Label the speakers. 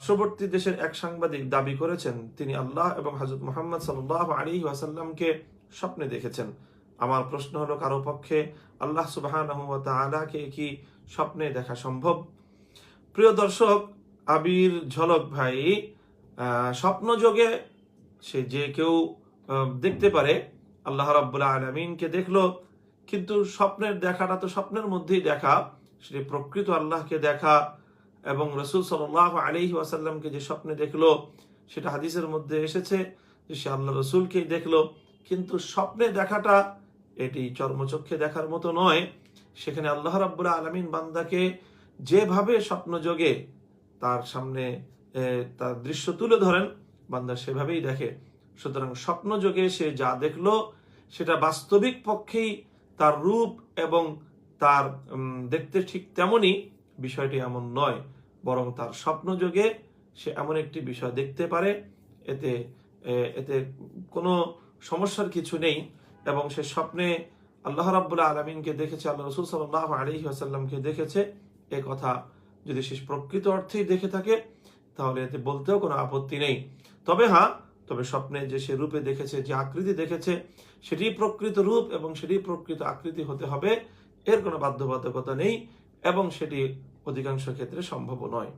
Speaker 1: পার্শ্ববর্তী দেশের এক সাংবাদিক দাবি করেছেন তিনি আল্লাহ এবং হযরত মুহাম্মদ সাল্লাল্লাহু আলাইহি ওয়াসাল্লামকে স্বপ্নে দেখেছেন। আমার প্রশ্ন হলো, কারো পক্ষে আল্লাহ সুবহানাহু ওয়া তাআলাকে কি স্বপ্নে দেখা সম্ভব? প্রিয় দর্শক, আবির ঝলক ভাই, স্বপ্ন যোগে সে যে কেউ দেখতে পারে। আল্লাহ রাব্বুল আলামিনকে দেখলো, কিন্তু স্বপ্নের দেখাটা তো স্বপ্নের মধ্যেই দেখা, সেটি প্রকৃত আল্লাহকে দেখা এবং রাসূল সাল্লাল্লাহু আলাইহি ওয়াসাল্লামকে যে স্বপ্নে দেখলো সেটা হাদিসের মধ্যে এসেছে যে সে আল্লাহ রাসূলকেই দেখলো। কিন্তু স্বপ্নে দেখাটা এটি চর্মচক্ষে দেখার মতো নয়। সেখানে আল্লাহ রাব্বুল আলামিন বান্দাকে যেভাবে স্বপ্ন যোগে তার সামনে তার দৃশ্য তুলে ধরেন, বান্দা সেভাবেই দেখে। সুতরাং স্বপ্ন যোগে সে যা দেখলো সেটা বাস্তবিক পক্ষেই তার রূপ এবং তার দেখতে ঠিক তেমনই, বিষয়টি এমন নয়, বরং তার স্বপ্ন যোগে সে এমন একটি বিষয় দেখতে পারে, এতে এতে কোনো সমস্যার কিছু নেই। এবং সে স্বপ্নে আল্লাহ রাব্বুল আলামিনকে দেখেছে, আল্লাহ রাসূল সাল্লাল্লাহু আলাইহি ওয়াসাল্লামকে দেখেছে, এ কথা যদি সে প্রকৃত অর্থেই দেখে থাকে তাহলে এতে বলতেও কোনো আপত্তি নেই। তবে স্বপ্নে যে সে রূপে দেখেছে, যে আকৃতি দেখেছে, সেটি প্রকৃত রূপ এবং সেটি প্রকৃত আকৃতি হতে হবে, এর কোনো বাধ্যবাধকতা নেই এবং সেটি অধিকাংশ ক্ষেত্রে সম্ভব নয়।